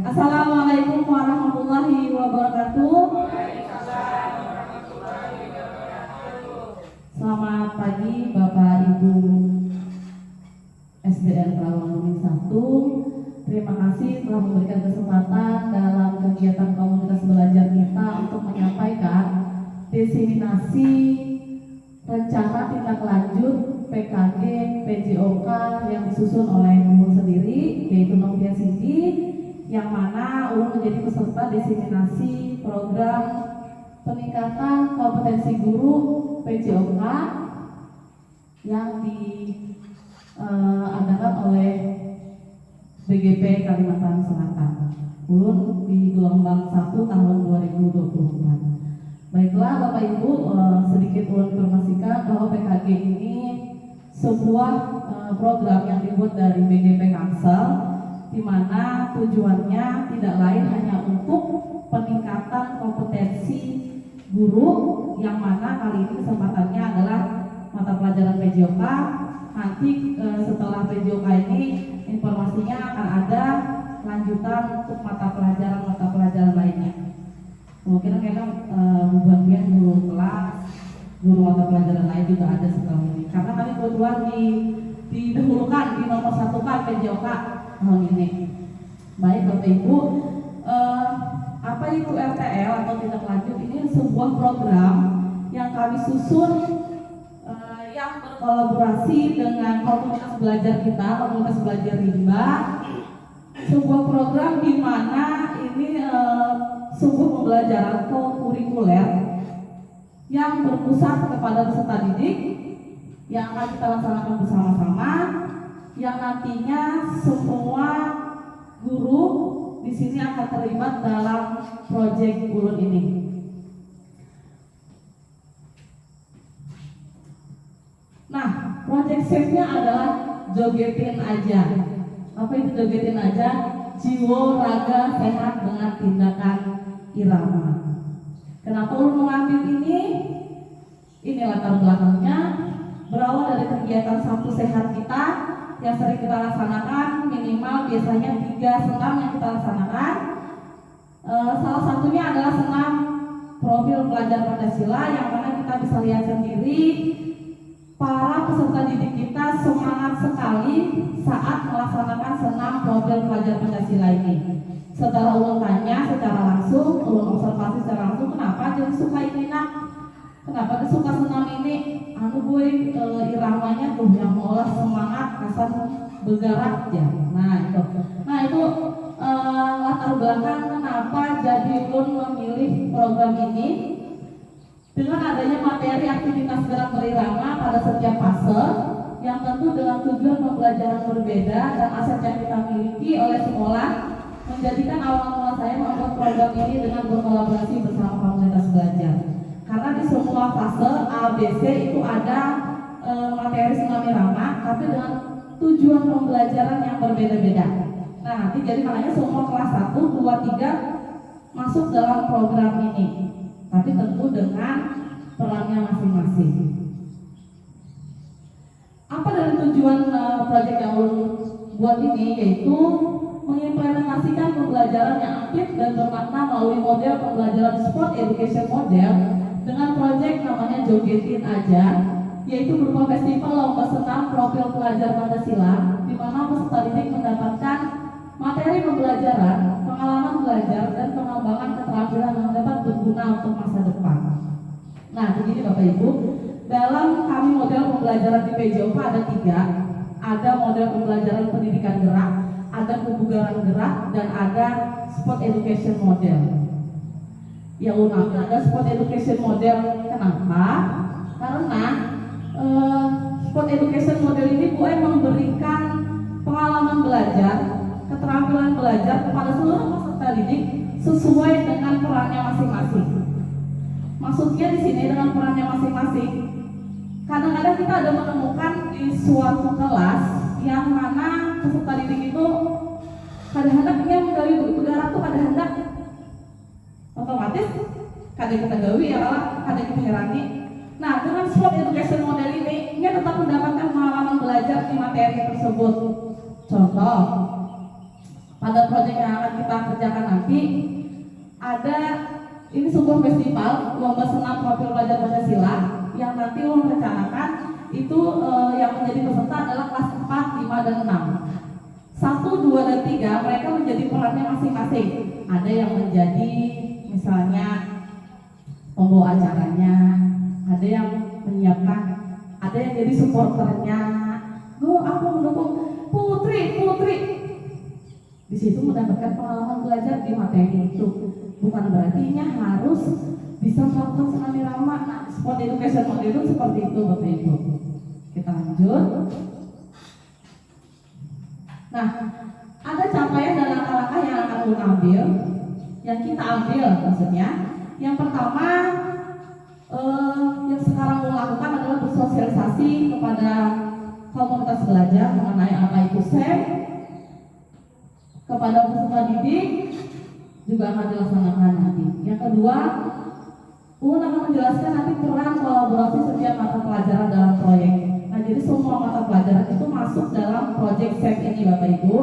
Assalamualaikum warahmatullahi wabarakatuh. Selamat pagi Bapak Ibu SDN Rawamangun 1. Terima kasih telah memberikan kesempatan dalam kegiatan komunitas belajar kita untuk menyampaikan diseminasi rencana tindak lanjut PKG PJOK yang disusun oleh Ulun sendiri, yaitu Novia Siti, yang mana Ulun menjadi peserta diseminasi program peningkatan kompetensi guru PJOK yang diadakan oleh BGP Kalimantan Selatan. Ulun di gelombang 1 tahun 2024. Baiklah Bapak Ibu, sedikit ulun informasikan bahwa PKG ini sebuah program yang dibuat dari BGP Kamsel, di mana tujuannya tidak lain hanya untuk peningkatan kompetensi guru, yang mana kali ini kesempatannya adalah mata pelajaran PJOK. Nanti setelah PJOK ini informasinya akan ada lanjutan untuk mata pelajaran lainnya. Kemungkinan kita bagian guru kelas, guru mata pelajaran lain juga ada setelah ini. Karena kami kebetulan didahulukan, di nomor 1 kan PJOK tahun ini. Baik Bapak Ibu, apa itu RTL atau tindak lanjut? Ini sebuah program yang kami susun yang berkolaborasi dengan komunitas belajar kita, komunitas belajar Rimba. Sebuah program di mana ini sebuah pembelajaran kurikuler yang berpusat kepada peserta didik yang akan kita laksanakan bersama-sama, yang nantinya semua guru di sini akan terlibat dalam proyek Ulun ini. Nah, proyek shape-nya adalah jogetin aja. Apa itu jogetin aja? Jiwa raga sehat dengan tindakan irama. Kenapa Ulun mengambil ini? Ini latar belakangnya berawal dari kegiatan Sabtu Sehat kita yang sering kita laksanakan, minimal biasanya 3 senam yang kita laksanakan. Salah satunya adalah senam profil pelajar Pancasila, yang mana kita bisa lihat sendiri para peserta didik kita semangat sekali saat melaksanakan senam profil pelajar Pancasila ini. Setelah Ulun tanya secara langsung, Ulun observasi secara langsung, kenapa jadi suka ini nak? Kenapa dia suka senam ini? Iramanya tuh yang mengolah semangat, kesan bergerak ya. Nah itu latar belakang kenapa jadi Ulun memilih program ini. Dengan adanya materi aktivitas gerak berirama pada setiap fase, yang tentu dengan tujuan pembelajaran berbeda dan aset yang kita miliki oleh sekolah, menjadikan awal mula saya membuat program ini dengan berkolaborasi bersama komunitas belajar. Karena di semua fase A, B, C itu ada materi senam irama, tapi dengan tujuan pembelajaran yang berbeda-beda. Nah, nanti jadi makanya semua kelas 1, 2, 3 masuk dalam program ini, tapi tentu dengan perannya masing-masing. Apa dari tujuan proyek yang Ulun buat ini? Yaitu mengimplementasikan pembelajaran yang aktif dan bermakna melalui model pembelajaran sport education model dengan proyek namanya Jogetin Aja, yaitu berupa festival lomba senam profil pelajar Pancasila, di mana peserta didik mendapatkan materi pembelajaran, pengalaman belajar, dan pengembangan keterampilan yang dapat berguna untuk masa depan. Nah, begini Bapak Ibu, dalam kami model pembelajaran di PJOK ada 3. Ada model pembelajaran pendidikan gerak, ada kebugaran gerak, dan ada sport education model. Ya ada sport education model. Kenapa? Karena sport education model ini memberikan pengalaman belajar, keterampilan belajar kepada seluruh peserta didik sesuai dengan perannya masing-masing. Maksudnya di sini dengan perannya masing-masing. Kadang-kadang kita ada menemukan di suatu kelas yang mana peserta didik itu kadang-kadang ingin menggawi bergerak tuh kadang-kadang otomatis kadang kita gawi ya kadang kita herani. Nah, dengan sport education model ini tetap mendapatkan pengalaman belajar di materi tersebut. Contoh, pada proyek yang akan kita kerjakan nanti ada ini sebuah festival lomba senam profil pelajar Pancasila yang nanti merencanakan itu yang menjadi peserta adalah kelas 4, 5, dan 6. 1, 2, dan 3 mereka menjadi perannya masing-masing. Ada yang menjadi misalnya pembawa acaranya, ada yang menyiapkan, ada yang jadi supporternya. Aku mendukung Putri. Di situ mendapatkan pengalaman belajar di materi itu. Bukan berarti harus bisa melakukan senam irama. Nah, sport education model seperti itu Bapak Ibu. Kita lanjut. Nah, ada capaian dan langkah-langkah yang akan ulun ambil, yang kita ambil maksudnya. Yang pertama, yang sekarang ulun lakukan adalah bersosialisasi kepada komunitas belajar mengenai apa itu SEM, kepada peserta didik juga akan dilaksanakan nanti. Yang kedua, ulun akan menjelaskan nanti peran kolaborasi setiap mata pelajaran dalam proyek. Nah, jadi semua mata pelajaran itu masuk dalam proyek SEM ini Bapak Ibu.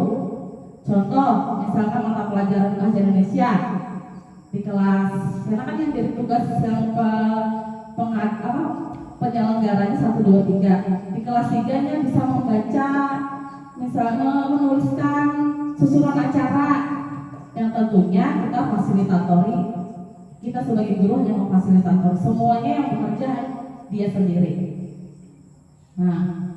Contoh, misalkan mata pelajaran bahasa Indonesia di kelas, karena kan yang jadi tugas yang penyelenggaranya 1, 2, 3. Di kelas 3-nya bisa membaca, misalnya menuliskan susunan acara yang tentunya kita fasilitatori. Kita sebagai guru yang memfasilitatori, semuanya yang bekerja dia sendiri. Nah,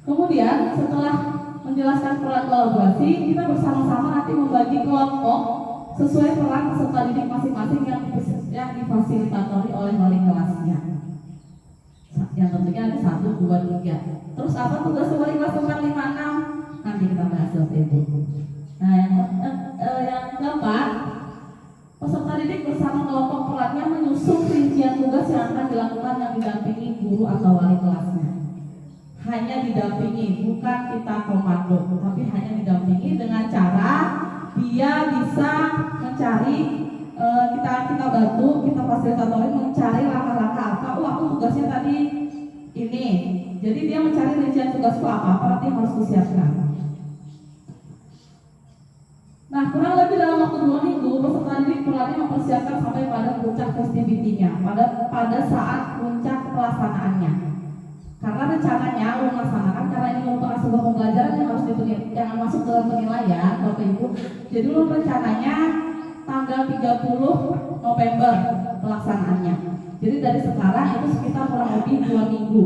kemudian setelah menjelaskan peran kolaborasi, kita bersama-sama nanti membagi kelompok sesuai peran peserta didik masing-masing yang difasilitatori oleh wali kelasnya. Yang tentunya nanti 1, 2, 3. Terus apa tugas wali kelas 4, 5, 6? Nanti kita bahas Ibu. Nah, yang keempat, peserta didik bersama kelompok perannya menyusun rincian tugas yang akan dilakukan yang didampingi guru atau wali kelasnya. Hanya didampingi, bukan kita komando, tapi hanya didampingi dengan cara dia bisa mencari, kita bantu, kita fasilitatori mencari langkah-langkah apa. Aku tugasnya tadi ini, jadi dia mencari rincian tugasku apa nanti harus disiapkan. Nah, kurang lebih dalam waktu 2 minggu, peserta didik perannya mempersiapkan sampai pada puncak festivity-nya, pada saat puncak pelaksanaannya. Karena rencananya melaksanakan, karena ini merupakan sebuah pembelajaran yang harus jangan masuk dalam penilaian Bapak Ibu. Jadi rencananya tanggal 30 November pelaksanaannya. Jadi dari sekarang itu sekitar kurang lebih 2 minggu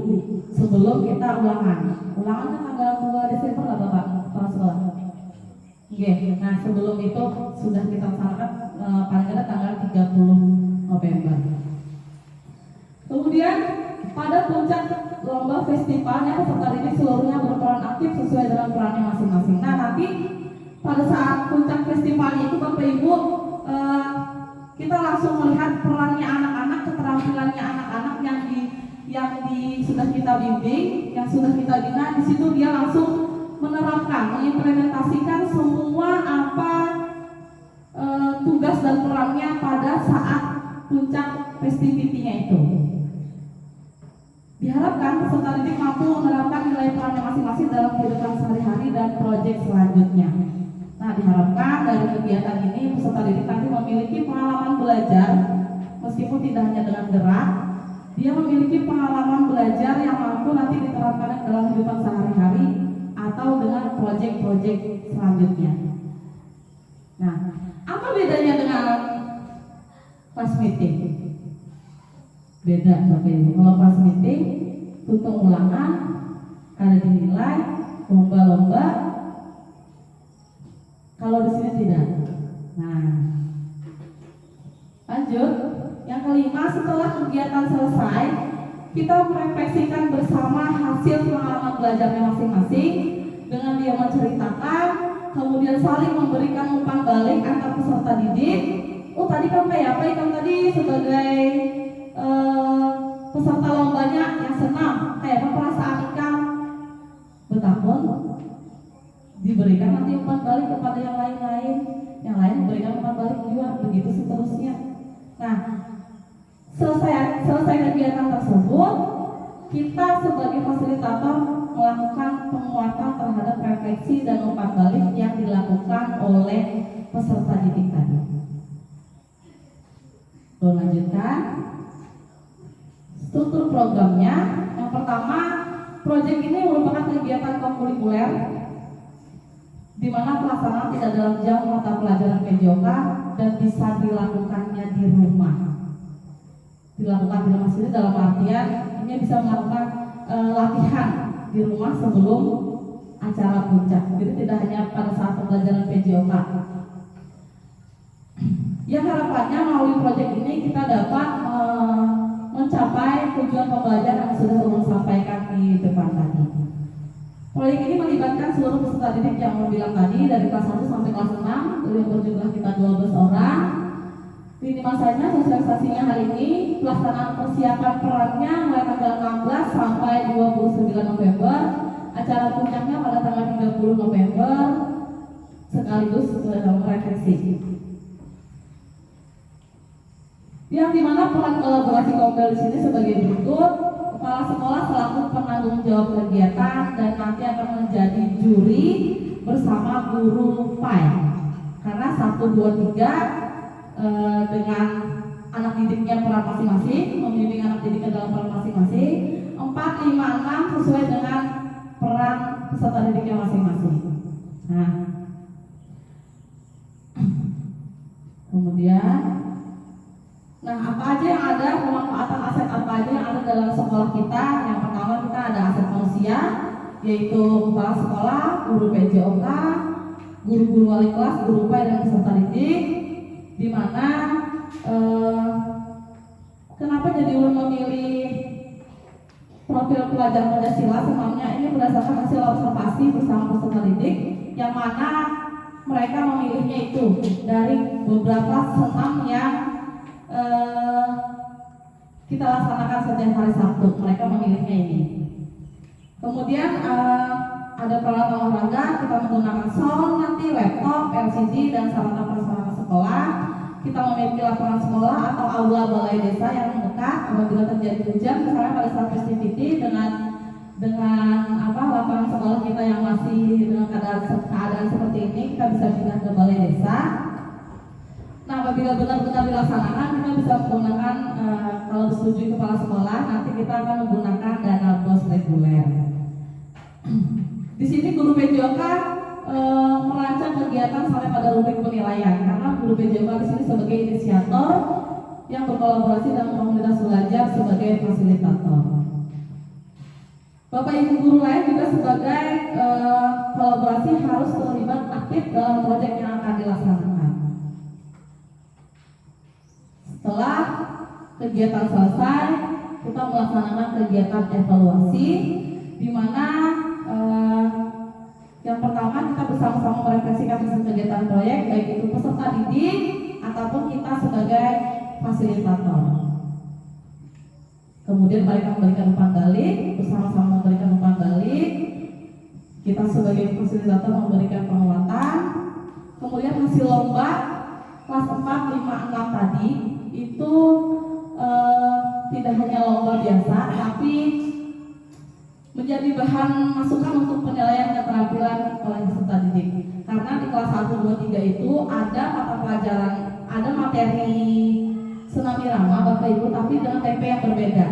sebelum kita ulangan. Ulangannya tanggal 2 Desember lah Bapak, kepala sekolah. Oke, nah sebelum itu sudah kita laksanakan paling tidak tanggal 30 November. Kemudian pada puncak lomba festivalnya peserta didik seluruhnya berperan aktif sesuai dengan perannya masing-masing. Nah, nanti pada saat puncak festivalnya itu Bapak Ibu, kita langsung melihat perannya anak-anak, keterampilannya anak-anak yang sudah kita bimbing, yang sudah kita bina. Di situ dia langsung menerapkan, mengimplementasikan semua apa tugas dan perannya pada saat puncak festivity-nya itu. Diharapkan peserta didik mampu menerapkan nilai perannya masing-masing dalam kehidupan sehari-hari dan proyek selanjutnya. Nah, diharapkan dari kegiatan ini peserta didik nanti memiliki pengalaman belajar, meskipun tidak hanya dengan gerak, dia memiliki pengalaman belajar yang mampu nanti diterapkan dalam kehidupan sehari-hari atau dengan proyek-proyek selanjutnya. Nah, apa bedanya dengan class meeting? Beda Bapak Ibu. Kalau class meeting tutung ulangan, ada dinilai, lomba-lomba. Kalau di sini tidak. Nah, lanjut. Yang kelima, setelah kegiatan selesai, kita merefleksikan bersama hasil pengalaman belajarnya masing-masing dengan dia menceritakan, kemudian saling memberikan umpan balik antar peserta didik. Oh, tadi kan apa ikan tadi sebagai peserta lombanya yang senang, kayak apa perasaan ikan? Betapun diberikan nanti umpan balik kepada yang lain memberikan umpan balik juga, begitu seterusnya. Nah, selesai kegiatan tersebut, kita sebagai fasilitator melakukan penguatan terhadap refleksi dan umpan balik yang dilakukan dilakukan oleh peserta didik tadi. Lanjutkan. Struktur programnya, yang pertama, proyek ini merupakan kegiatan kurikuler di mana pelaksanaan tidak dalam jam mata pelajaran PJOK dan bisa dilakukannya di rumah. Dilakukan di rumah sendiri dalam artian ini bisa melakukan latihan di rumah sebelum acara puncak. Jadi tidak hanya pada saat pembelajaran PJOK. Yang harapannya melalui proyek ini kita dapat mencapai tujuan pembelajaran yang sudah Ulun sampaikan di depan tadi. Proyek ini melibatkan seluruh peserta didik yang Ulun bilang tadi dari kelas 1 sampai kelas 6, yang berjumlah kita 12 orang. Lini masanya sosialisasinya hari ini, pelaksanaan persiapan perannya mulai tanggal 16 sampai 29 November, acara puncaknya pada tanggal 30 November, sekaligus refleksi. Yang dimana peran kolaborasi Komdel di sini sebagai berikut: kepala sekolah selaku penanggung jawab kegiatan dan nanti akan menjadi juri bersama guru PAI. Karena 1, 2, 3 dengan anak didiknya peran masing-masing, membimbing anak didiknya dalam peran masing-masing. 4, 5, 6 sesuai dengan peran peserta didiknya masing-masing. Nah, kemudian, apa aja yang ada, pemanfaatan aset apa aja yang ada dalam sekolah kita? Yang pertama kita ada aset manusia, yaitu kepala sekolah, guru PJOK, guru-guru wali kelas, guru PAI dan peserta didik. Di mana kenapa jadi Ulun memilih profil pelajar Pancasila? Sebenarnya ini berdasarkan hasil observasi bersama peserta didik, yang mana mereka memilihnya itu dari beberapa senam yang kita laksanakan setiap hari Sabtu. Mereka memilihnya ini. Kemudian ada peralatan olahraga, kita menggunakan sound, nanti laptop, LCD dan sarana prasarana sekolah. Kita memiliki lapangan sekolah atau aula balai desa yang dekat apabila terjadi hujan, misalnya pada saat festivity dengan lapangan sekolah kita yang masih dengan keadaan seperti ini, kita bisa pindah ke balai desa. Nah, apabila benar-benar dilaksanakan, kita bisa menggunakan kalau disetujui kepala sekolah, nanti kita akan menggunakan dana BOS reguler. Di sini guru PJOK merancang kegiatan sampai pada rubrik penilaian, karena guru PJOK di sini sebagai inisiator yang berkolaborasi dengan komunitas belajar sebagai fasilitator. Bapak Ibu guru lain juga sebagai kolaborasi harus terlibat aktif dalam proyek yang akan dilaksanakan. Setelah kegiatan selesai, kita melaksanakan kegiatan evaluasi, di mana yang pertama kita bersama-sama merefleksikan hasil kegiatan proyek, baik itu peserta didik ataupun kita sebagai fasilitator. Kemudian mereka memberikan umpan balik, bersama-sama memberikan umpan balik. Kita sebagai fasilitator memberikan penguatan. Kemudian hasil lomba kelas 4, 5, 6 tadi itu tidak hanya lomba biasa, tapi menjadi bahan masukan untuk penilaian keterampilan oleh peserta didik. Karena di kelas 1, 2, 3 itu ada mata pelajaran, ada materi senam irama Bapak Ibu, tapi dengan TP yang berbeda.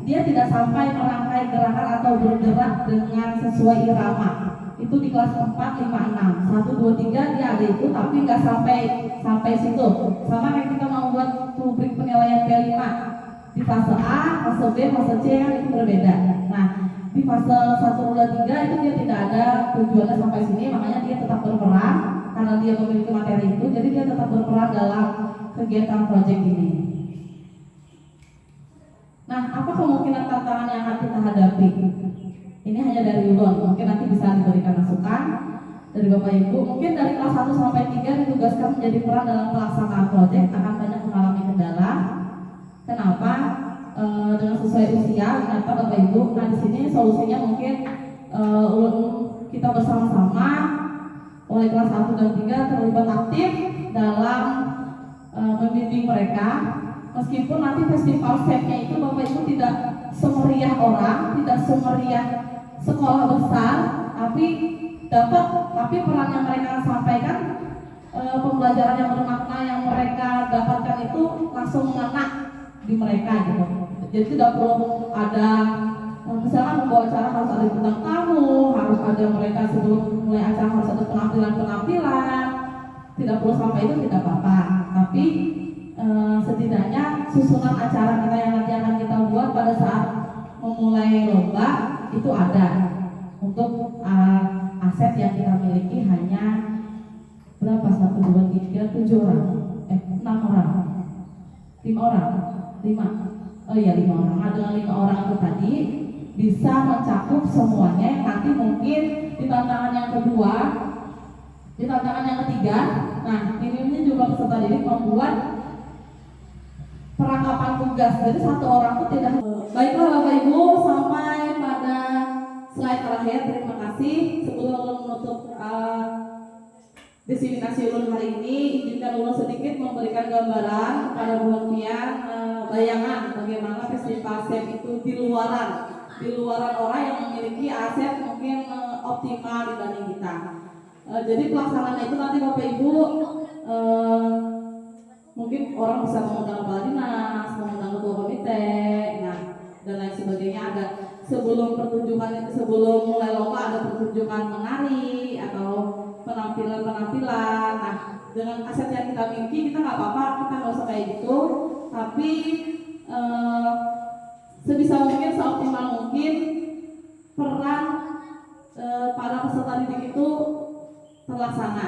Dia tidak sampai merangkai gerakan atau bergerak dengan sesuai irama. Itu di kelas 4, 5, 6. 1, 2, 3 dia ada itu, tapi nggak sampai situ. Sama kayak kita mau buat rubrik penilaian P5. Di fase A, fase B, fase C kan itu berbeda. Nah, di fase 1, 2, 3 itu dia tidak ada tujuannya sampai sini, makanya dia tetap berperan karena dia memiliki materi itu, jadi dia tetap berperan dalam kegiatan proyek ini. Nah, apa kemungkinan tantangan yang akan kita hadapi? Ini hanya dari Ulun, mungkin nanti bisa diberikan masukan dari Bapak Ibu. Mungkin dari kelas 1 sampai 3 ditugaskan menjadi peran dalam pelaksanaan proyek, akan banyak mengalami kendala. Kenapa? Dengan sesuai usia, kenapa Bapak Ibu? Nah, di sini solusinya mungkin kita bersama-sama oleh kelas 1 dan 3 terlibat aktif dalam membimbing mereka. Meskipun nanti festival setnya itu Bapak Ibu tidak semeriah orang, tidak semeriah sekolah besar, tapi peran yang mereka sampaikan pembelajaran yang bermakna yang mereka dapatkan itu langsung mengena di mereka gitu. Jadi tidak perlu ada misalkan membawa acara harus ada bintang tamu, harus ada mereka sebelum mulai acara harus ada penampilan, tidak perlu sampai itu tidak apa-apa. Tapi setidaknya susunan acara kita yang nanti akan kita buat pada saat memulai lomba itu ada untuk aset yang kita miliki hanya berapa 1, 2, 3, 7 orang 6 orang 5 orang 5 oh iya 5 orang. Nah, dengan 5 orang itu tadi bisa mencakup semuanya. Nanti mungkin di tantangan yang kedua, di tantangan yang ketiga, nah ini juga peserta didik membuat perangkapan tugas. Jadi 1 orang itu tidak. Baiklah Bapak Ibu, sampai pada slide terakhir. Terima kasih. Sebelum menutup diseminasi ulun hari ini, izinkan ulun sedikit memberikan gambaran kepada Bu Pian bayangan bagaimana festival SEM itu di luaran orang yang memiliki aset mungkin optimal dibanding kita. Jadi pelaksanaan itu nanti Bapak Ibu mungkin orang bisa mengundang kepala dinas, mengundang ketua komite, nah dan lain sebagainya. Ada sebelum pertunjukan, sebelum mulai lomba ada pertunjukan menari atau penampilan. Nah dengan aset yang kita miliki kita nggak apa-apa, kita nggak usah kayak gitu, tapi sebisa mungkin, seoptimal mungkin peran para peserta didik itu terlaksana,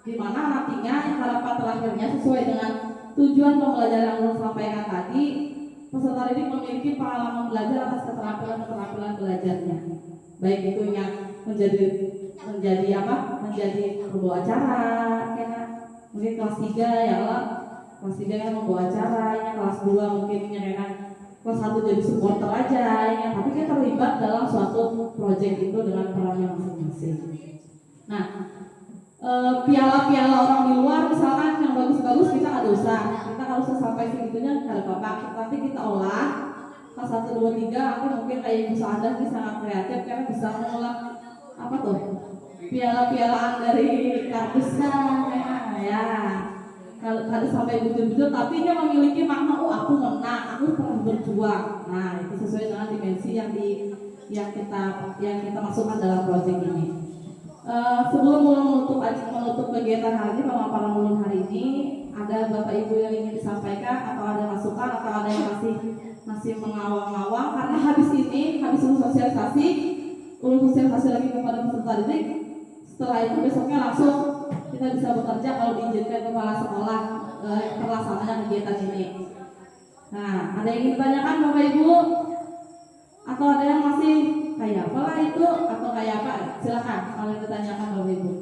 di mana nantinya harapan terakhirnya sesuai dengan tujuan pembelajaran yang saya sampaikan tadi, peserta didik memiliki pengalaman belajar atas keterampilan belajarnya, baik itu yang menjadi pembawa acara, ya, mungkin kelas 3 ya lah, kelas 3 yang membawa acara, ya, kelas 2 mungkin yang kelas 1 jadi supporter aja, ya, tapi kita terlibat dalam suatu proyek itu dengan perannya masing-masing. Nah, piala-piala orang di luar misalkan yang bagus-bagus kita nggak usah sampai segitunya nggak apa-apa, tapi kita olah kelas 1, 2, 3 nanti mungkin kayak Ibu Saada ini sangat kreatif karena bisa mengolah apa tuh piala-pialaan dari kardusnya ya kalau sampai bujur-bujur, tapi dia memiliki makna, aku menang, aku pernah berjuang. Nah itu sesuai dengan dimensi yang kita masukkan dalam proyek ini. Sebelum menutup kegiatan hari ini, pemaparan ulun hari ini, ada Bapak Ibu yang ingin disampaikan atau ada masukan atau ada yang masih mengawang-awang, karena habis ulun sosialisasi lagi kepada peserta didik. Setelah itu besoknya langsung kita bisa bekerja kalau diizinkan kepala sekolah terlaksananya kegiatan ini. Nah, ada yang ingin ditanyakan Bapak Ibu? Atau ada yang masih kayak apa lah itu atau kayak apa? Silakan kalau yang ditanyakan Bapak Ibu.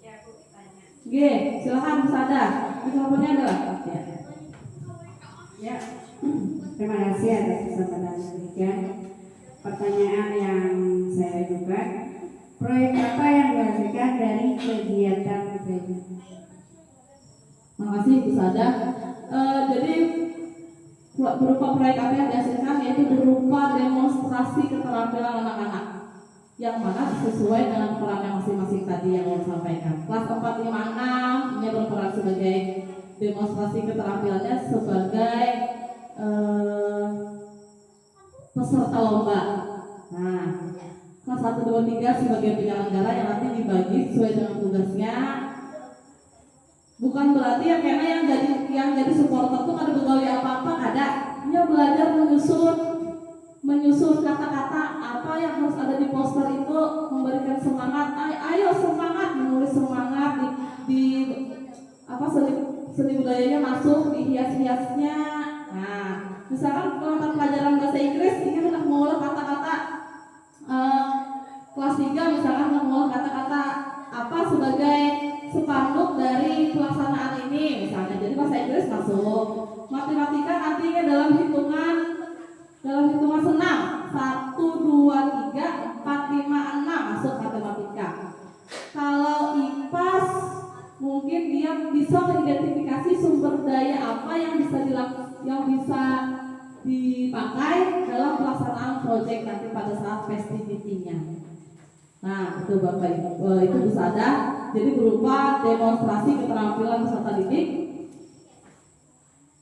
Ya, aku ditanya. Oke, silakan bisa ada. Mikrofonnya ada. Ya. Terima kasih atas kesempatan demikian. Pertanyaan yang saya ajukan, proyek apa yang dihasilkan dari kegiatan ini? Terima kasih Bu Sada. Jadi berupa proyek apa yang dihasilkan, yaitu berupa demonstrasi keterampilan anak-anak yang mana sesuai dengan perannya masing-masing tadi yang saya sampaikan. Kelas 4, 5, 6 ini berperan sebagai demonstrasi keterampilannya sebagai peserta lomba. Nah, kelas 1, 2, 3 sebagai penyelenggara yang nanti dibagi sesuai dengan tugasnya. Bukan berarti ya karena yang jadi supporter tuh ada begawi apa-apa, ada. Dia belajar menyusun kata-kata apa yang harus ada di poster itu, memberikan semangat. Ayo semangat, menulis semangat di seni budayanya masuk di hias-hiasnya. Nah, misalkan mata pelajaran bahasa Inggris ingin hendak mengolah kata-kata kelas 3 misalkan mengolah kata-kata apa sebagai spanduk dari pelaksanaan ini misalnya. Jadi bahasa Inggris masuk, matematika nantinya dalam hitungan senam 1, 2, 3, 4, 5, 6 masuk matematika. Kalau IPAS mungkin dia bisa mengidentifikasi sumber daya apa yang bisa dipakai dalam pelaksanaan proyek nanti pada saat festivity-nya. Nah, itu Bapak Ibu, itu bisa ada. jadi berupa demonstrasi keterampilan peserta didik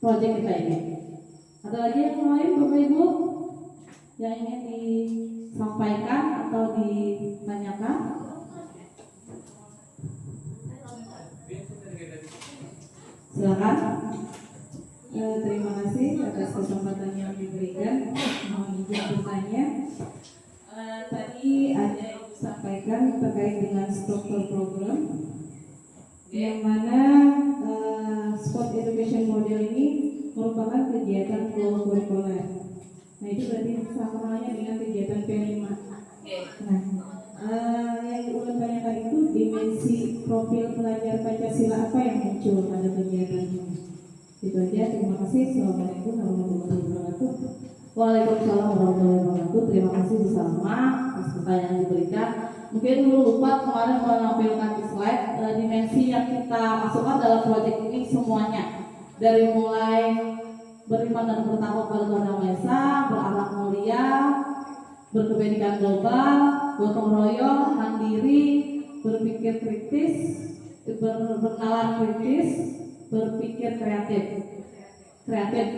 proyek kita ini. Ada lagi yang lain Bapak Ibu yang ingin disampaikan atau ditanyakan? Silakan. Terima kasih atas kesempatan yang diberikan. Mohon izin bertanya. Tadi ada yang disampaikan terkait dengan struktur program, yang mana Sport Education Model ini merupakan kegiatan flow kurikuler. Nah itu berarti sama halnya dengan kegiatan P5. Nah, yang diulang tanyakan itu dimensi profil pelajar Pancasila apa yang muncul pada kegiatan ini. Itu aja, terima kasih. Assalamualaikum warahmatullahi wabarakatuh. Waalaikumsalam warahmatullahi wabarakatuh. Terima kasih bersama atas pertanyaan yang diberikan. Mungkin dulu lupa kemarin menampilkan di slide dimensi yang kita masukkan dalam proyek ini semuanya, dari mulai beriman dan bertakwa kepada Tuhan Yang Maha Esa, berakhlak mulia, berkebajikan global, gotong royong, mandiri, berpikir kritis, bernalar kritis, berpikir kreatif.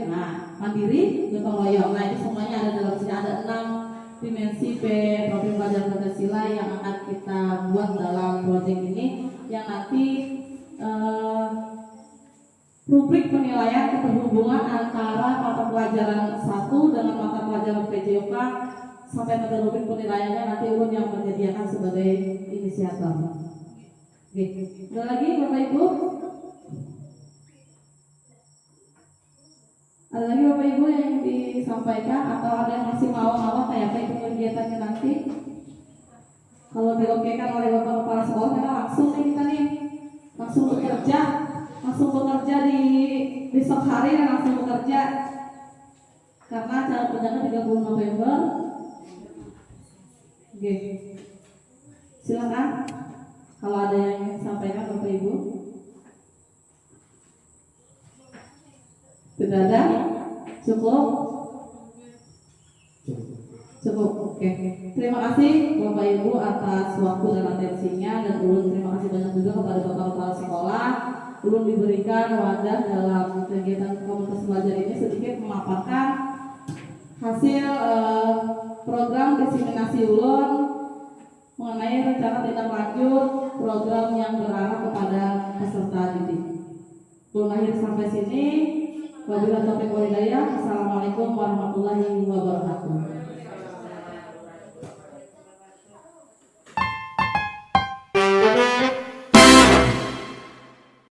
Nah, mandiri, gotong royong. Nah, ini semuanya ada dalam sini. Ada 6 dimensi profil pelajar Pancasila yang akan kita buat dalam proyek ini, yang nanti rubrik penilaian keterhubungan antara mata pelajaran 1 dengan mata pelajaran PJOK sampai pada rubrik penilaiannya nanti Ulun yang menyediakan sebagai inisiator. Oke, ada lagi Bapak Ibu? Ada lagi Bapak Ibu yang ingin disampaikan atau ada yang masih mau kayak apa itu kegiatannya nanti? Kalau diokekan oleh Bapak Kepala Sekolah, langsung nih kita nih langsung bekerja di esok hari dan langsung bekerja karena acara perdana 30 November. Oke, silakan kalau ada yang ingin disampaikan Bapak Ibu. Tidak ada? Cukup? Oke. Terima kasih Bapak Ibu atas waktu dan atensinya, dan ulun terima kasih banyak juga kepada Bapak Kepala Sekolah. Ulun diberikan wadah dalam kegiatan komunitas belajar ini sedikit memaparkan hasil program diseminasi ulun mengenai rencana tindak lanjut program yang berarah kepada peserta didik. Ulun akhir sampai sini. Wabillahi taufiq wal hidayah. Assalamualaikum warahmatullahi wabarakatuh.